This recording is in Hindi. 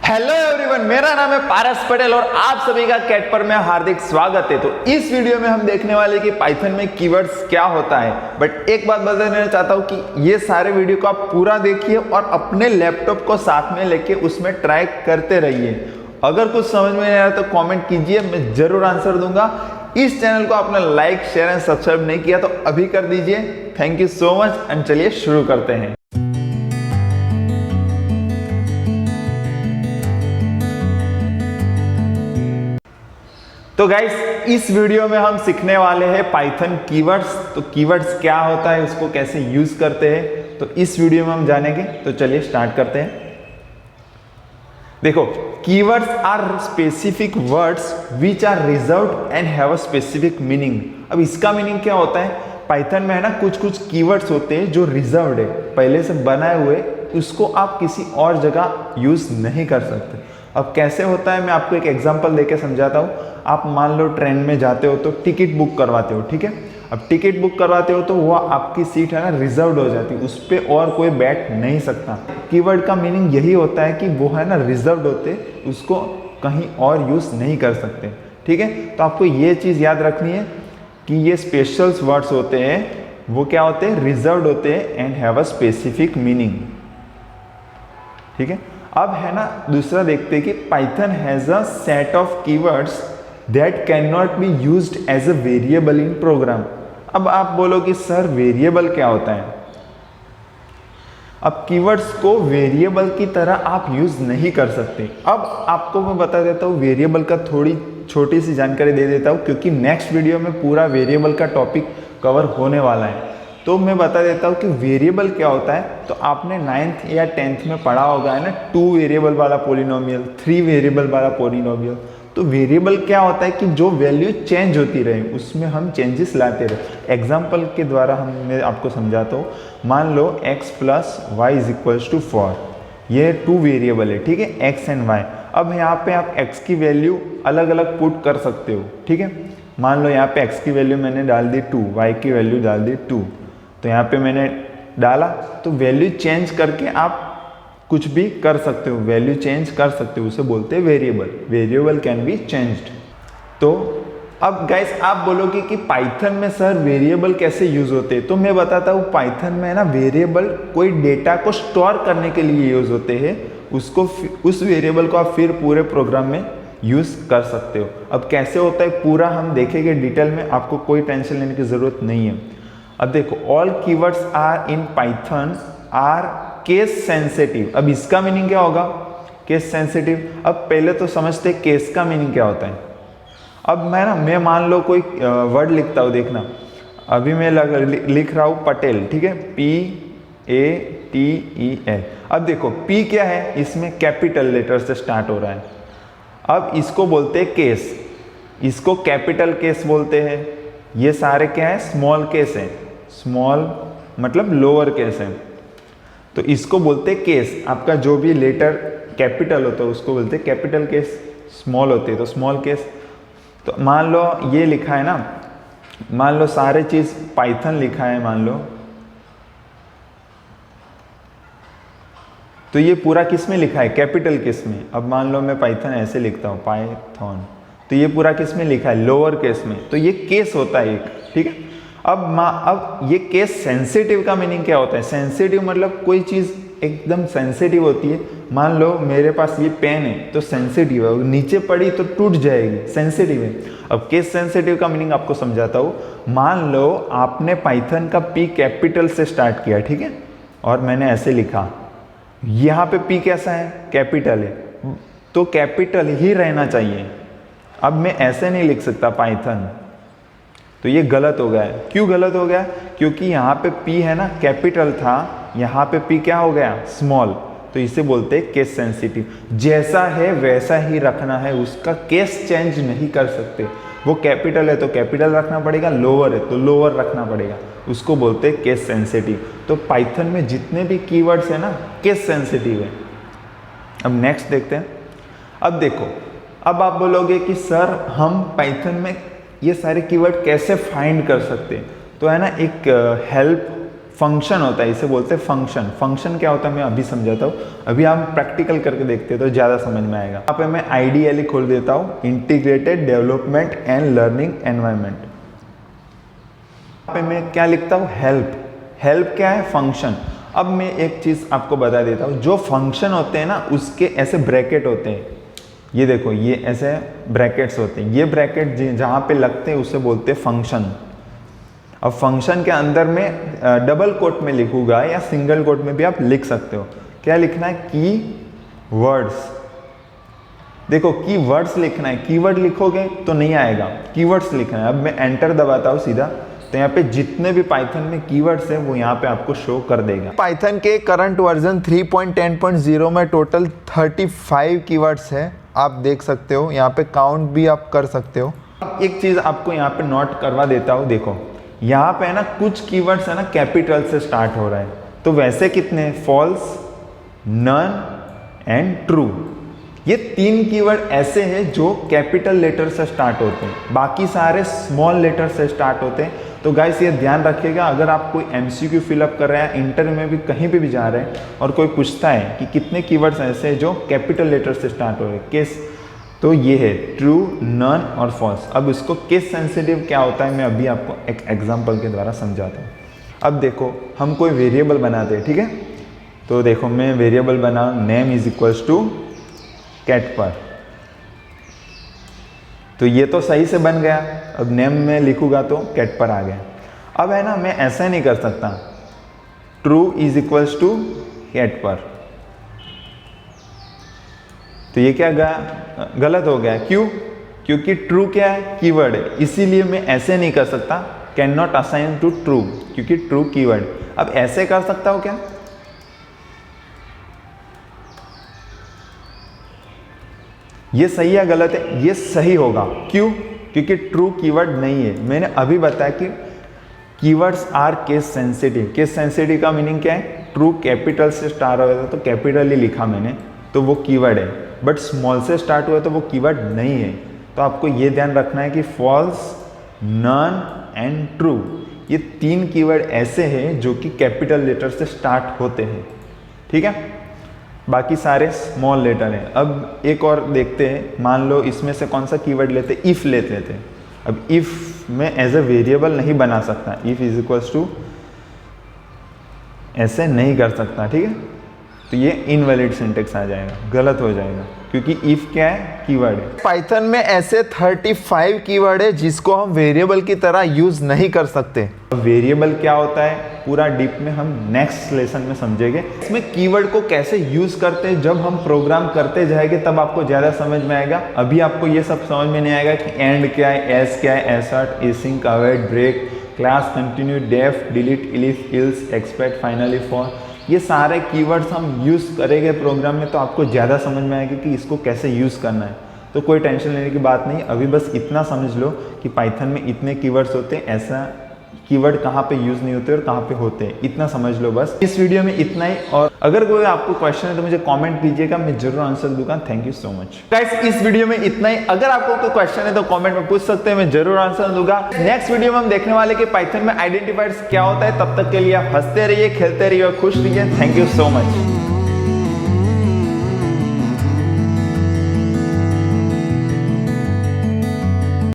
हेलो एवरीवन, मेरा नाम है पारस पटेल और आप सभी का कैट पर में हार्दिक स्वागत है। तो इस वीडियो में हम देखने वाले हैं कि पाइथन में कीवर्ड्स क्या होता है। बट एक बात बता देना चाहता हूं कि ये सारे वीडियो को आप पूरा देखिए और अपने लैपटॉप को साथ में लेके उसमें ट्राई करते रहिए। अगर कुछ समझ में नहीं आया तो कमेंट कीजिए, मैं जरूर आंसर दूंगा। इस चैनल को आपने लाइक, शेयर एंड सब्सक्राइब नहीं किया तो अभी कर दीजिए। Thank you so much and चलिए शुरू करते हैं। तो गाइस, इस वीडियो में हम सीखने वाले हैं पाइथन कीवर्ड्स। तो कीवर्ड्स क्या होता है, उसको कैसे यूज करते हैं, तो इस वीडियो में हम जानेंगे। तो चलिए स्टार्ट करते हैं। देखो, keywords are specific words which are reserved and have a specific meaning. अब इसका मीनिंग क्या होता है, पाइथन में है ना कुछ कीवर्ड्स होते हैं जो रिजर्व्ड है, पहले से बनाए हुए, उसको आप किसी और जगह यूज नहीं कर सकते। अब कैसे होता है, मैं आपको एक एग्जांपल देके समझाता हूँ। आप मान लो ट्रेन में जाते हो तो टिकट बुक करवाते हो, ठीक है। अब टिकट बुक करवाते हो तो वो आपकी सीट है ना रिजर्व्ड हो जाती है, उस पर और कोई बैठ नहीं सकता। कीवर्ड का मीनिंग यही होता है कि वो है ना रिजर्व्ड होते, उसको कहीं और यूज नहीं कर सकते, ठीक है। तो आपको ये चीज़ याद रखनी है कि ये स्पेशल वर्ड्स होते हैं, वो क्या होते हैं, रिजर्व्ड होते हैं and have a specific meaning, ठीक है। अब है ना दूसरा देखते हैं कि Python has a set of keywords that can not be used as a variable in program. अब आप बोलो कि सर वेरिएबल क्या होता है। अब कीवर्ड्स को वेरिएबल की तरह आप यूज नहीं कर सकते। अब आपको मैं बता देता हूँ, वेरिएबल का थोड़ी छोटी सी जानकारी दे देता हूँ, क्योंकि नेक्स्ट वीडियो में पूरा वेरिएबल का टॉपिक कवर होने वाला है। तो मैं बता देता हूँ कि वेरिएबल क्या होता है। तो आपने 9th या 10th में पढ़ा होगा है ना, 2 वेरिएबल वाला पॉलिनोमियल, 3 वेरिएबल वाला पॉलिनोमियल। तो वेरिएबल क्या होता है कि जो वैल्यू चेंज होती रहे, उसमें हम चेंजेस लाते रहे। एग्जाम्पल के द्वारा मैं आपको समझाता हूँ। मान लो x plus y is equals to 4, ये 2 वेरिएबल है, ठीक है, x एंड y। अब यहाँ पे आप x की वैल्यू अलग अलग पुट कर सकते हो, ठीक है। मान लो यहाँ पे x की वैल्यू मैंने डाल दी 2, y की वैल्यू डाल दी 2। तो यहाँ पे मैंने डाला, तो वैल्यू चेंज करके आप कुछ भी कर सकते हो, वैल्यू चेंज कर सकते हो, उसे बोलते हैं variable. Variable can be changed. तो अब गाइस आप बोलोगे कि पाइथन में सर वेरिएबल कैसे यूज होते हैं। तो मैं बताता हूँ, पाइथन में ना वेरिएबल कोई डेटा को स्टोर करने के लिए यूज होते हैं। उसको उस वेरिएबल को आप फिर पूरे प्रोग्राम में यूज कर सकते हो। अब कैसे होता है पूरा हम देखेंगे डिटेल में, आपको कोई टेंशन लेने की जरूरत नहीं है। अब देखो, all keywords are in Python are case sensitive. अब इसका मीनिंग क्या होगा, केस सेंसिटिव। अब पहले तो समझते केस का मीनिंग क्या होता है। अब मैं मान लो कोई वर्ड लिखता हूँ, देखना अभी मैं लिख रहा हूँ पटेल, ठीक है, PATEL। अब देखो P क्या है, इसमें कैपिटल लेटर से स्टार्ट हो रहा है। अब इसको बोलते हैं केस, इसको कैपिटल केस बोलते हैं। ये सारे क्या है, स्मॉल केस है। स्मॉल मतलब लोअर केस है, तो इसको बोलते हैं केस। आपका जो भी लेटर कैपिटल होता है उसको बोलते हैं कैपिटल केस, स्मॉल होते हैं तो स्मॉल केस। तो मान लो ये लिखा है ना, मान लो सारे चीज पाइथन लिखा है, मान लो, तो ये पूरा किस में लिखा है, कैपिटल केस में। अब मान लो मैं पाइथन ऐसे लिखता हूँ, पाइथन, तो ये पूरा किस में लिखा है, लोअर केस में। तो ये केस होता है एक, ठीक है। अब ये केस सेंसिटिव का मीनिंग क्या होता है। सेंसिटिव मतलब कोई चीज़ एकदम सेंसिटिव होती है। मान लो मेरे पास ये पेन है तो सेंसिटिव है, नीचे पड़ी तो टूट जाएगी, सेंसिटिव है। अब केस सेंसिटिव का मीनिंग आपको समझाता हूँ। मान लो आपने पाइथन का P कैपिटल से स्टार्ट किया, ठीक है, और मैंने ऐसे लिखा, यहाँ पे P कैसा है, कैपिटल है, तो कैपिटल ही रहना चाहिए। अब मैं ऐसे नहीं लिख सकता पाइथन, तो ये गलत हो गया है। क्यों गलत हो गया, क्योंकि यहाँ पे P है ना कैपिटल था, यहाँ पे P क्या हो गया, स्मॉल। तो इसे बोलते हैं केस सेंसिटिव। जैसा है वैसा ही रखना है, उसका केस चेंज नहीं कर सकते। वो कैपिटल है तो कैपिटल रखना पड़ेगा, लोअर है तो लोअर रखना पड़ेगा, उसको बोलते हैं केस सेंसिटिव। तो पाइथन में जितने भी कीवर्ड्स है ना केस सेंसिटिव है। अब नेक्स्ट देखते हैं। अब देखो, अब आप बोलोगे कि सर हम पाइथन में ये सारे कीवर्ड कैसे फाइंड कर सकते हैं। तो है ना एक हेल्प फंक्शन होता है, इसे बोलते हैं फंक्शन। फंक्शन क्या होता है मैं अभी समझाता हूँ, अभी हम प्रैक्टिकल करके देखते हैं तो ज़्यादा समझ में आएगा। यहाँ पे मैं IDLE खोल देता हूँ, integrated development and learning environment. यहाँ पे मैं क्या लिखता हूँ, हेल्प। हेल्प क्या है, फंक्शन। अब मैं एक चीज़ आपको बता देता हूँ, जो फंक्शन होते हैं ना उसके ऐसे ब्रैकेट होते हैं, ये देखो ये ऐसे ब्रैकेट्स होते हैं, ये ब्रैकेट जहाँ पे लगते हैं उसे बोलते हैं फंक्शन। अब फंक्शन के अंदर में डबल कोट में लिखूंगा या सिंगल कोट में भी आप लिख सकते हो। क्या लिखना है, की वर्ड्स। देखो की वर्ड्स लिखना है, कीवर्ड लिखोगे तो नहीं आएगा, कीवर्ड्स लिखना है। अब मैं एंटर दबाता हूँ सीधा, तो यहाँ पे जितने भी पाइथन में कीवर्ड्स है वो यहाँ पे आपको शो कर देगा। पाइथन के करंट वर्जन 3.10.0 में टोटल 35 कीवर्ड्स है, आप देख सकते हो। यहाँ पे काउंट भी आप कर सकते हो। एक चीज़ आपको यहाँ पे नोट करवा देता हूँ, देखो यहाँ पे है ना कुछ कीवर्ड्स है ना कैपिटल से स्टार्ट हो रहा है, तो वैसे कितने, फॉल्स, नन एंड ट्रू। ये 3 कीवर्ड ऐसे हैं जो कैपिटल लेटर से स्टार्ट होते हैं, बाकी सारे स्मॉल लेटर से स्टार्ट होते हैं। तो गाइस ये ध्यान रखिएगा, अगर आप कोई MCQ फिलअप कर रहे हैं, इंटरव्यू में भी कहीं पे भी जा रहे हैं और कोई पूछता है कि कितने कीवर्ड्स ऐसे हैं जो कैपिटल लेटर से स्टार्ट हो रहे हैं, केस, तो ये है ट्रू, नन और फॉल्स। अब इसको केस सेंसिटिव क्या होता है मैं अभी आपको एक एग्जाम्पल के द्वारा समझाता हूँ। अब देखो हम कोई वेरिएबल बनाते हैं, ठीक है, तो देखो मैं वेरिएबल बना name is equals to cat पर, तो ये तो सही से बन गया। अब नेम में लिखूंगा तो कैट पर आ गया। अब है ना मैं ऐसा नहीं कर सकता, true is equals to cat पर, तो ये क्या गया, गलत हो गया। क्यों, क्योंकि ट्रू क्या है, कीवर्ड है, इसीलिए मैं ऐसे नहीं कर सकता, can not assign to true, क्योंकि ट्रू कीवर्ड। अब ऐसे कर सकता हूं क्या, ये सही या गलत है, ये सही होगा। क्यों, क्योंकि ट्रू कीवर्ड नहीं है। मैंने अभी बताया कि keywords are case sensitive. Case sensitive का मीनिंग क्या है, ट्रू कैपिटल से स्टार्ट हुआ था तो कैपिटल ही लिखा मैंने, तो वो कीवर्ड है, बट स्मॉल से स्टार्ट हुआ तो वो कीवर्ड नहीं है। तो आपको ये ध्यान रखना है कि फॉल्स, नन एंड ट्रू, ये 3 कीवर्ड ऐसे हैं जो कि कैपिटल लेटर से स्टार्ट होते हैं, ठीक है, बाकी सारे स्मॉल लेटर हैं। अब एक और देखते हैं, मान लो इसमें से कौन सा कीवर्ड लेते, इफ़ लेते थे। अब इफ़ मैं एज ए वेरिएबल नहीं बना सकता, इफ़ इज इक्वल्स टू ऐसे नहीं कर सकता, ठीक है, तो ये इनवैलिड सिंटेक्स आ जाएगा, गलत हो जाएगा, क्योंकि इफ क्या है, कीवर्ड है। पाइथन में ऐसे 35 कीवर्ड है जिसको हम वेरिएबल की तरह यूज नहीं कर सकते। वेरिएबल क्या होता है पूरा डीप में हम नेक्स्ट लेसन में समझेंगे। इसमें कीवर्ड को कैसे यूज करते हैं, जब हम प्रोग्राम करते जाएंगे तब आपको ज्यादा समझ में आएगा। अभी आपको ये सब समझ में नहीं आएगा कि एंड क्या है, एस क्या है, assert, async, avoid, break, class, continue, def, delete, if, else, expect, finally, for, ये सारे कीवर्ड्स हम यूज़ करेंगे प्रोग्राम में तो आपको ज़्यादा समझ में आएगा कि इसको कैसे यूज़ करना है। तो कोई टेंशन लेने की बात नहीं, अभी बस इतना समझ लो कि पाइथन में इतने कीवर्ड्स होते हैं, ऐसा कीवर्ड कहाँ पे यूज़ नहीं होते और कहाँ पे होते हैं, इतना समझ लो बस। इस वीडियो में इतना ही, और अगर कोई आपको क्वेश्चन है तो मुझे कमेंट कीजिएगा, मैं जरूर आंसर दूंगा। Thank you so much guys, इस वीडियो में इतना ही। अगर आपको कोई क्वेश्चन है तो कमेंट में पूछ सकते हैं, मैं जरूर आंसर दूंगा। नेक्स्ट वीडियो में हम देखने वाले कि पाइथन में आइडेंटिफायर्स क्या होता है। तब तक के लिए आप हंसते रहिए, खेलते रहिए और खुश रहिए। Thank you so much.